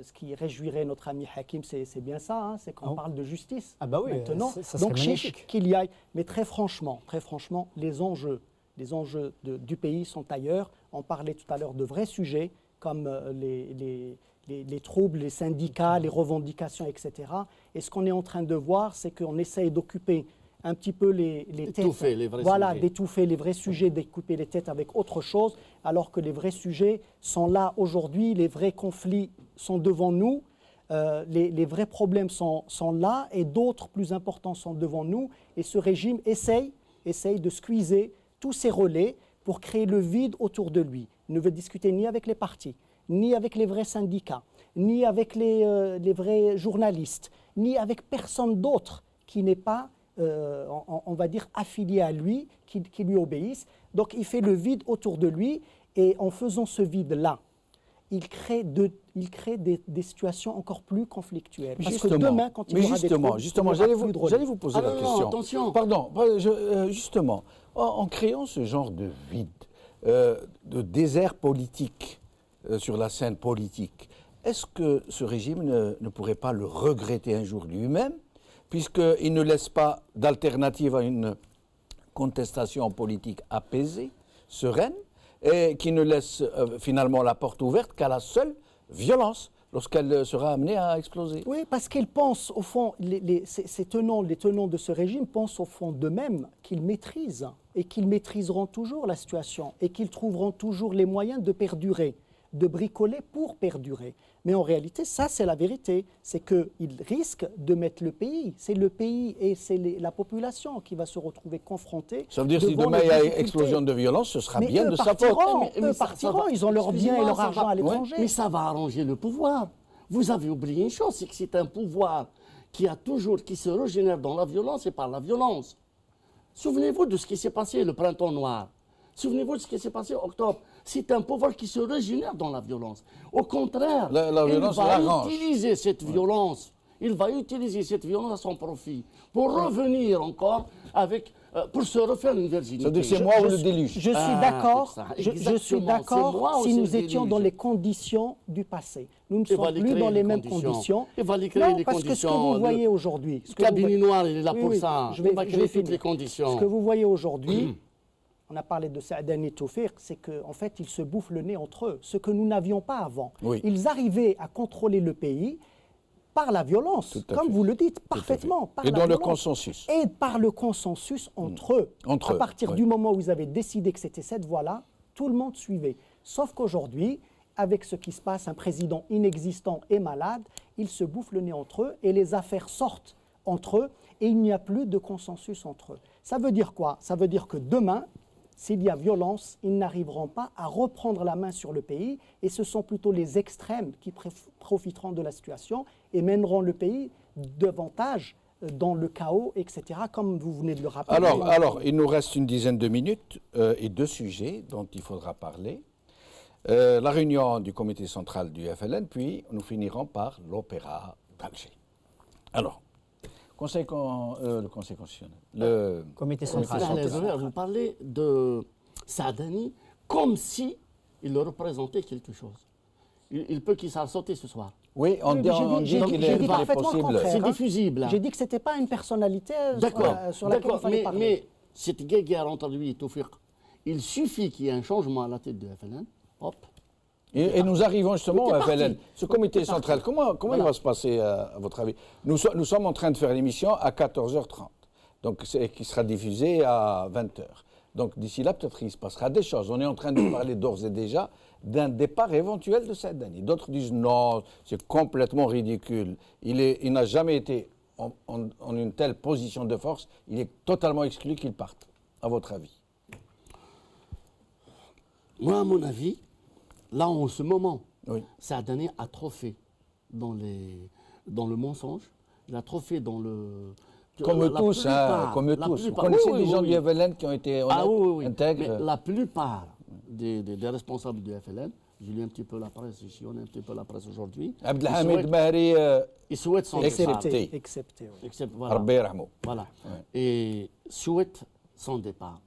ce qui réjouirait notre ami Hakim, c'est bien ça, c'est qu'on parle de justice maintenant. Donc chiche, qu'il y aille. Mais très franchement, les enjeux du pays sont ailleurs. On parlait tout à l'heure de vrais sujets comme les troubles, les syndicats, les revendications, etc. Et ce qu'on est en train de voir, c'est qu'on essaye d'occuper un petit peu les têtes. D'étouffer les vrais sujets. D'étouffer les vrais sujets, d'écouper les têtes avec autre chose, alors que les vrais sujets sont là aujourd'hui, les vrais conflits sont devant nous, les vrais problèmes sont là, et d'autres plus importants sont devant nous. Et ce régime essaye de squeezer tous ces relais pour créer le vide autour de lui. Il ne veut discuter ni avec les partis, ni avec les vrais syndicats, ni avec les vrais journalistes, ni avec personne d'autre qui n'est pas on va dire, affiliés à lui, qui lui obéissent. Donc il fait le vide autour de lui, et en faisant ce vide-là, il crée des situations encore plus conflictuelles. Parce que demain, quand il y aura des troubles, j'allais vous poser la question. Attention. Pardon, justement, en créant ce genre de vide, de désert politique sur la scène politique, est-ce que ce régime ne pourrait pas le regretter un jour lui-même, puisqu'il ne laisse pas d'alternative à une contestation politique apaisée, sereine, et qui ne laisse finalement la porte ouverte qu'à la seule violence lorsqu'elle sera amenée à exploser? Oui, parce qu'ils pensent, au fond, les tenants de ce régime pensent au fond d'eux-mêmes qu'ils maîtrisent, et qu'ils maîtriseront toujours la situation, et qu'ils trouveront toujours les moyens de perdurer, de bricoler pour perdurer. Mais en réalité, ça, c'est la vérité. C'est qu'ils risquent de mettre le pays. C'est le pays et c'est la population qui va se retrouver confrontée. Ça veut dire que si demain il y a explosion de violence, ce sera bien de sa faute. Eux partiront, ils ont leur bien et leur argent à l'étranger. Mais ça va arranger le pouvoir. Vous avez oublié une chose, c'est que c'est un pouvoir qui se régénère dans la violence et par la violence. Souvenez-vous de ce qui s'est passé le printemps noir. Souvenez-vous de ce qui s'est passé en octobre. C'est un pouvoir qui se régénère dans la violence. Au contraire, il va utiliser cette violence. Il va utiliser cette violence à son profit pour revenir encore pour se refaire une virginité. Ça veut dire que c'est moi ou le déluge. Je suis d'accord si nous étions dans les conditions du passé. Nous ne sommes plus dans les mêmes conditions. Il va les créer les parce que ce que vous voyez aujourd'hui... Le cabinet noir, il est là pour ça. Je vais créer finir. toutes les conditions. Ce que vous voyez aujourd'hui... On a parlé de Saadani et Toufeq, c'est qu'en fait, ils se bouffent le nez entre eux, ce que nous n'avions pas avant. Oui. Ils arrivaient à contrôler le pays par la violence, comme vous le dites, parfaitement. Et dans le consensus. Et par le consensus entre eux. À partir du moment où ils avaient décidé que c'était cette voie-là, tout le monde suivait. Sauf qu'aujourd'hui, avec ce qui se passe, un président inexistant et malade, ils se bouffent le nez entre eux et les affaires sortent entre eux et il n'y a plus de consensus entre eux. Ça veut dire quoi? Ça veut dire que demain, s'il y a violence, ils n'arriveront pas à reprendre la main sur le pays et ce sont plutôt les extrêmes qui profiteront de la situation et mèneront le pays davantage dans le chaos, etc., comme vous venez de le rappeler. Alors, il nous reste une dizaine de minutes et deux sujets dont il faudra parler. La réunion du comité central du FLN, puis nous finirons par l'opéra d'Alger. Alors, le Conseil constitutionnel. Le comité central. Vous parlez de Saadani comme si il représentait quelque chose. Il peut qu'il s'en sauter ce soir. Oui, on dit qu'il est possible. C'est diffusible. J'ai dit que ce n'était pas une personnalité sur laquelle il fallait parler. Mais cette guerre entre lui et Toufeq, il suffit qu'il y ait un changement à la tête de FLN. Hop. Et nous arrivons justement au FLN. Ce comité central, comment il va se passer à votre avis? Nous sommes en train de faire l'émission à 14h30. donc qui sera diffusé à 20h. Donc d'ici là, peut-être qu'il se passera des choses. On est en train de parler d'ores et déjà d'un départ éventuel de Saadani. D'autres disent non, c'est complètement ridicule. Il n'a jamais été en une telle position de force. Il est totalement exclu qu'il parte. À votre avis? Moi, à mon avis, là, en ce moment, Oui. Saadani a trop fait dans le mensonge, il a trop fait dans le... Comme tous, hein, comme tous. Vous connaissez des gens du FLN qui ont été honnêtes, intègres? Mais la plupart des responsables du FLN, je lis un petit peu la presse ici, on a un petit peu la presse aujourd'hui. Abdelhamid Mahri, ils souhaitent son départ. Excepté. oui. Voilà. Rabbi yarhamou. Voilà. Et souhaite son départ.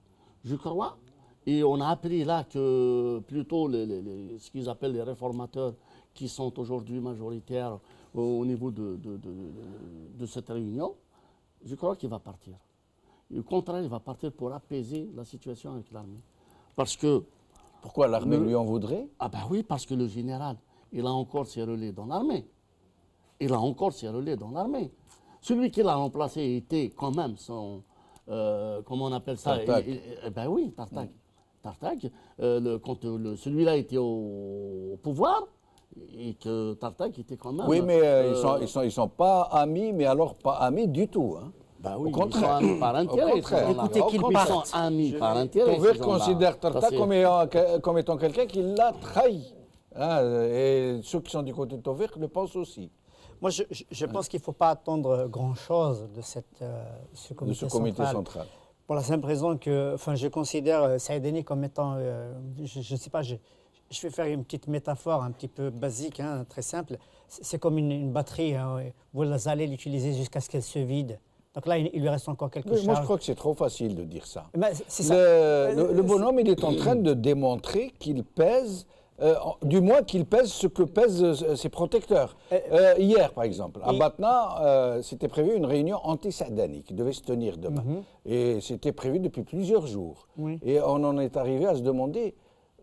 Je crois, et on a appris là que plutôt ce qu'ils appellent les réformateurs qui sont aujourd'hui majoritaires au niveau de cette réunion, je crois qu'il va partir. Et au contraire, il va partir pour apaiser la situation avec l'armée. Parce que... Pourquoi l'armée lui en voudrait? Ah ben oui, parce que le général, il a encore ses relais dans l'armée. Il a encore ses relais dans l'armée. Celui qui l'a remplacé était quand même son... comment on appelle ça? Tartak. Ben oui, Tartak. Tartak, quand celui-là était au pouvoir, et que Tartak était quand même... Oui, mais ils sont pas amis, mais alors pas amis du tout. Hein. Ben oui, Au contraire. ils sont amis par intérêt. Au contraire. ces gens-là. Écoutez qu'ils Ils sont partent. amis par intérêt. Tovir ces gens-là. considère Ça, Tartak c'est- comme étant quelqu'un qui l'a trahi. Hein, et ceux qui sont du côté de Tovir le pensent aussi. Moi, je pense qu'il ne faut pas attendre grand-chose de ce De comité, ce comité central. Pour la simple raison que je considère Saadani comme étant, je ne sais pas, je vais faire une petite métaphore un petit peu basique, hein, très simple. C'est comme une batterie, hein, vous allez l'utiliser jusqu'à ce qu'elle se vide. Donc là, il lui reste encore quelque chose. Moi, je crois que c'est trop facile de dire ça. C'est ça. Le bonhomme, il est en train de démontrer qu'il pèse, du moins qu'il pèse ce que pèsent ses protecteurs. Hier, par exemple, à Batna, c'était prévu une réunion anti-Saadani qui devait se tenir demain. Et c'était prévu depuis plusieurs jours. Oui. Et on en est arrivé à se demander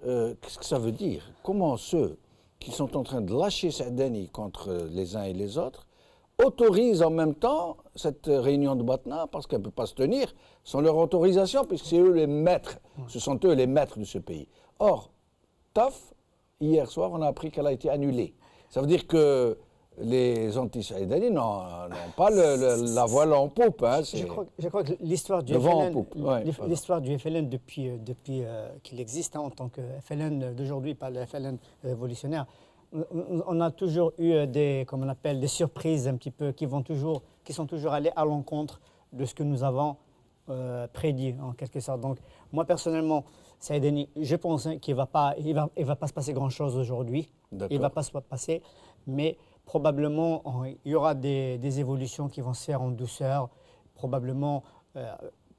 qu'est-ce que ça veut dire? Comment ceux qui sont en train de lâcher Saadani contre les uns et les autres autorisent en même temps cette réunion de Batna, parce qu'elle ne peut pas se tenir sans leur autorisation, puisque c'est eux les maîtres, ce sont eux les maîtres de ce pays. Or, TAF, hier soir, on a appris qu'elle a été annulée. Ça veut dire que les anti-Saadani n'ont pas la voile en poupe. Hein, je crois que l'histoire du le vent en FLN, poupe, ouais, l'histoire du FLN depuis qu'il existe, hein, en tant que FLN d'aujourd'hui, pas le FLN révolutionnaire, on a toujours eu des surprises un petit peu qui sont toujours allées à l'encontre de ce que nous avons prédit en quelque sorte. Donc moi personnellement, Saadani, je pense qu'il va pas se passer grand chose aujourd'hui. Il va pas se passer, mais probablement il y aura des évolutions qui vont se faire en douceur, probablement.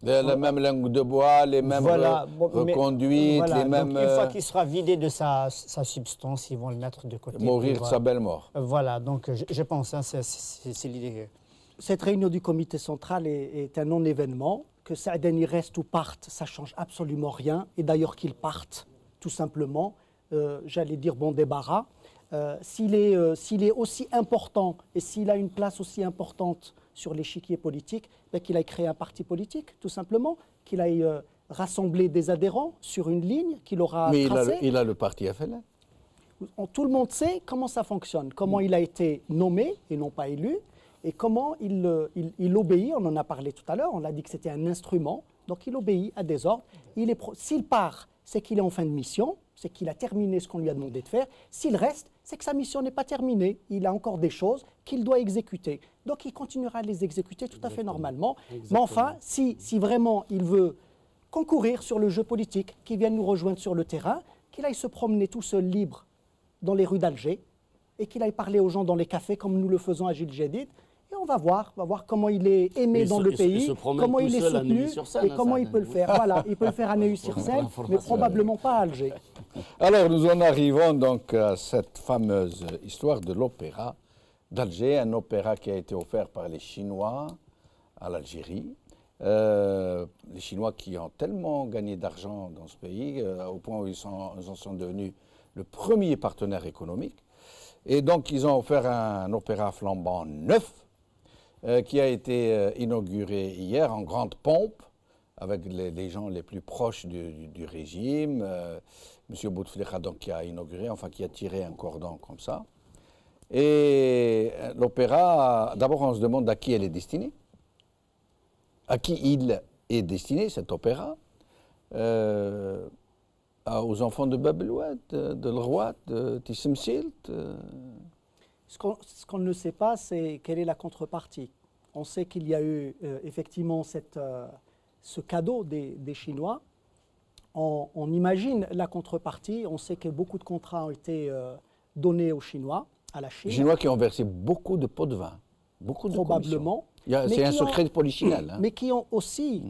La même langue de bois, les mêmes reconduites, voilà, les mêmes... Donc, une fois qu'il sera vidé de sa substance, ils vont le mettre de côté. Mourir de sa belle mort. Voilà, donc je pense, hein, c'est l'idée. Cette réunion du comité central est un non-événement. Que Saadani reste ou parte, ça ne change absolument rien. Et d'ailleurs qu'il parte, tout simplement, j'allais dire bon débarras. S'il est aussi important et s'il a une place aussi importante sur l'échiquier politique, qu'il aille créer un parti politique, tout simplement, qu'il aille rassembler des adhérents sur une ligne qu'il aura tracée. Mais il a le parti FLN. Tout le monde sait comment ça fonctionne, comment il a été nommé et non pas élu, et comment il obéit. On en a parlé tout à l'heure, on a dit que c'était un instrument, donc il obéit à des ordres. S'il part, c'est qu'il est en fin de mission, c'est qu'il a terminé ce qu'on lui a demandé de faire. S'il reste, c'est que sa mission n'est pas terminée. Il a encore des choses qu'il doit exécuter. Donc il continuera à les exécuter tout à fait normalement. Mais enfin, si vraiment il veut concourir sur le jeu politique, qu'il vienne nous rejoindre sur le terrain, qu'il aille se promener tout seul libre dans les rues d'Alger et qu'il aille parler aux gens dans les cafés comme nous le faisons à Gil Jadid. Et on va voir comment il est aimé dans le pays, comment il est soutenu et comment il peut le faire. Voilà, il peut le faire à Neuilly-sur-Seine, mais probablement pas à Alger. Alors nous en arrivons donc à cette fameuse histoire de l'opéra d'Alger, un opéra qui a été offert par les Chinois à l'Algérie. Les Chinois qui ont tellement gagné d'argent dans ce pays, au point où ils en sont devenus le premier partenaire économique. Et donc ils ont offert un opéra flambant neuf. qui a été inauguré hier en grande pompe avec les gens les plus proches du régime. M. Bouteflika, donc, qui a inauguré, enfin qui a tiré un cordon comme ça. Et l'opéra, d'abord on se demande à qui elle est destinée, à qui il est destiné, cet opéra, aux enfants de Bab el Oued, de L'Rouat, de Tissemsilt. Ce qu'on ne sait pas, c'est quelle est la contrepartie. On sait qu'il y a eu effectivement ce cadeau des Chinois. On imagine la contrepartie. On sait que beaucoup de contrats ont été donnés aux Chinois, à la Chine. Les Chinois qui ont versé beaucoup de pots de vin, beaucoup de probablement. C'est un secret de polichinelle. Mais qui ont aussi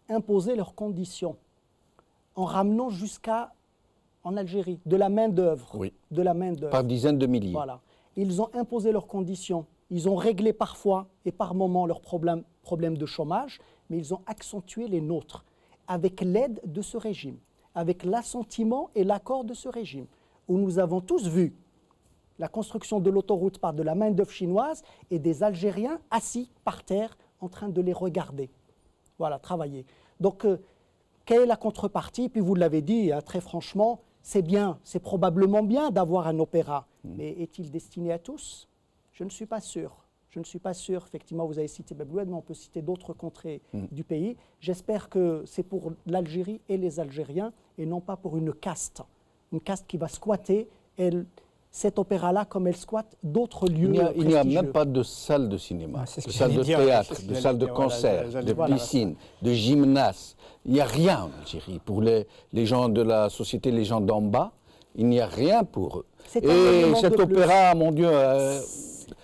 imposé leurs conditions en ramenant en Algérie de la main-d'œuvre. Oui. De la main-d'œuvre. Par dizaines de milliers. Voilà. Ils ont imposé leurs conditions. Ils ont réglé parfois et par moments leurs problèmes de chômage, mais ils ont accentué les nôtres avec l'aide de ce régime, avec l'assentiment et l'accord de ce régime, où nous avons tous vu la construction de l'autoroute par de la main-d'œuvre chinoise et des Algériens assis par terre en train de les regarder. Voilà, travailler. Donc, quelle est la contrepartie? Puis vous l'avez dit, hein, très franchement, c'est bien, c'est probablement bien d'avoir un opéra. Mais est-il destiné à tous? Je ne suis pas sûr. Je ne suis pas sûr. Effectivement, vous avez cité Bab el Oued, mais on peut citer d'autres contrées du pays. J'espère que c'est pour l'Algérie et les Algériens et non pas pour une caste qui va squatter cet opéra-là comme elle squatte d'autres lieux. Il n'y a même pas de salle de cinéma, de salle de théâtre, de salle de concert, de piscine, de gymnase. Il n'y a rien en Algérie. Pour les gens de la société, les gens d'en bas, il n'y a rien pour eux. Et cet opéra, mon Dieu...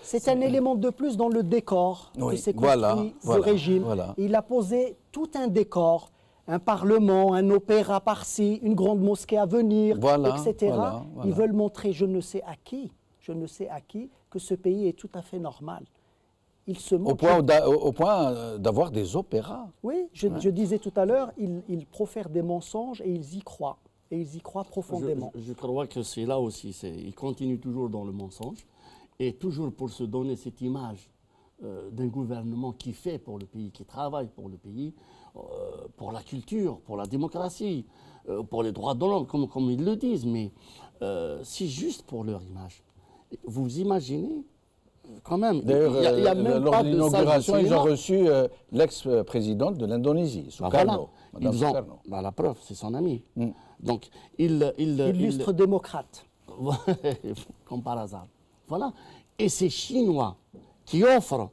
c'est un élément de plus dans le décor que s'est construit ce régime. Il a posé tout un décor, un parlement, un opéra par-ci, une grande mosquée à venir, etc. Ils veulent montrer, je ne sais à qui, que ce pays est tout à fait normal. Ils se au point d'avoir des opéras. Oui, je disais tout à l'heure, ils profèrent des mensonges et ils y croient. Et ils y croient profondément. Je crois que c'est là aussi, ils continuent toujours dans le mensonge. Et toujours pour se donner cette image d'un gouvernement qui fait pour le pays, qui travaille pour le pays, pour la culture, pour la démocratie, pour les droits de l'homme, comme ils le disent. Mais c'est juste pour leur image. Vous imaginez quand même, d'ailleurs, il y a même lors pas de de salle de l'inauguration, ils cinéma. ont reçu l'ex-présidente de l'Indonésie, Sukarno. Voilà. Ils ont, la preuve, c'est son ami. Donc, Illustre démocrate. Comme par hasard. Voilà. Et ces Chinois qui offrent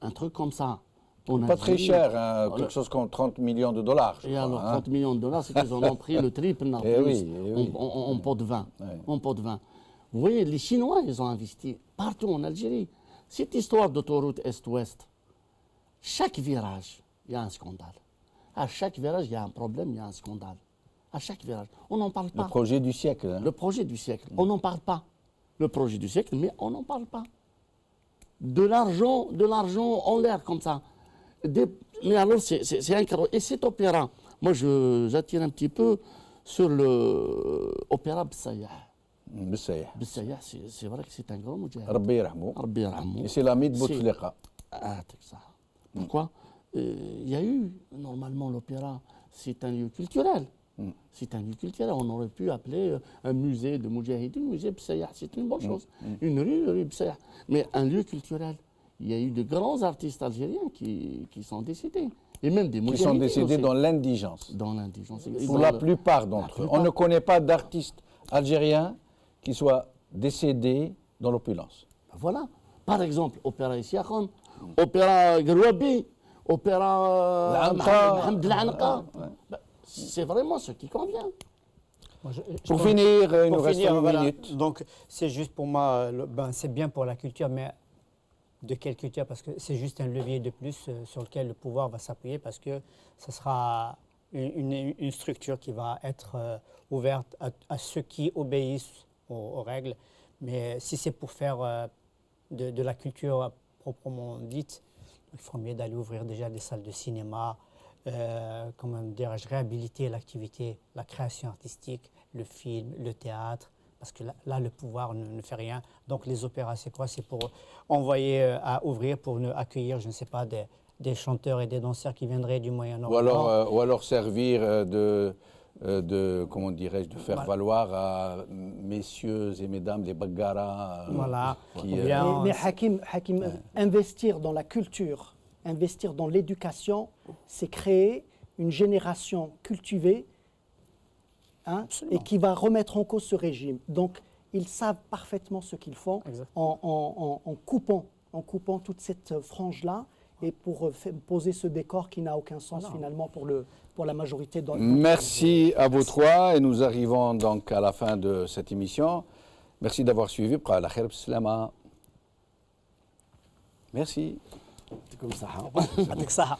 un truc comme ça. Pas très cher, hein, quelque chose comme 30 millions de dollars. Et alors, 30 millions de dollars, c'est qu'ils en ont pris le triple en pot de vin. En pot de vin. Vous voyez, les Chinois, ils ont investi partout en Algérie. Cette histoire d'autoroute Est-Ouest, chaque virage, il y a un scandale. À chaque virage, il y a un problème, il y a un scandale. À chaque virage. On n'en parle pas. Le projet du siècle. Hein. Le projet du siècle. On n'en parle pas. Le projet du siècle, mais on n'en parle pas. De l'argent en l'air comme ça. Mais alors, c'est incroyable. Et cet opéra, moi, j'attire un petit peu sur l'opéra Bessayah. Bessayah, c'est vrai que c'est un grand moujahid. Rabbi yarhamou. Rabbi yarhamou. Et c'est l'ami de Bouteflika. Pourquoi il y a eu, normalement, l'opéra, c'est un lieu culturel. C'est un lieu culturel. On aurait pu appeler un musée de Moudjahidine, un musée Bessayah. C'est une bonne chose. Une rue Bessayah. Mais un lieu culturel. Il y a eu de grands artistes algériens qui sont décédés. Et même des Moudjahidines. Qui sont décédés aussi. Dans l'indigence. Dans l'indigence. Pour la plupart d'entre eux. On ne connaît pas d'artistes algériens qui soient décédés dans l'opulence. Voilà. Par exemple, opéra Issiakhon, opéra Grouabi, opéra Mohamed L'Anqa. C'est vraiment ce qui convient. Pour finir, il nous reste une minute. Donc, c'est juste pour moi, c'est bien pour la culture, mais de quelle culture? Parce que c'est juste un levier de plus sur lequel le pouvoir va s'appuyer, parce que ce sera une structure qui va être ouverte à ceux qui obéissent aux règles. Mais si c'est pour faire de la culture proprement dite, il faut mieux d'aller ouvrir déjà des salles de cinéma, comment dirais-je, réhabiliter l'activité, la création artistique, le film, le théâtre, parce que là, le pouvoir ne fait rien. Donc les opéras, c'est quoi? C'est pour envoyer à ouvrir, pour accueillir, je ne sais pas, des chanteurs et des danseurs qui viendraient du Moyen-Orient. Ou alors servir comment dirais-je, de faire valoir à messieurs et mesdames les Baggara. Voilà. Mais Hakim, investir dans la culture, investir dans l'éducation, c'est créer une génération cultivée, hein, et qui va remettre en cause ce régime. Donc, ils savent parfaitement ce qu'ils font en coupant toute cette frange-là et pour poser ce décor qui n'a aucun sens finalement pour la majorité. Merci à vous trois et nous arrivons donc à la fin de cette émission. Merci d'avoir suivi. Merci. comme ça. Avec ça.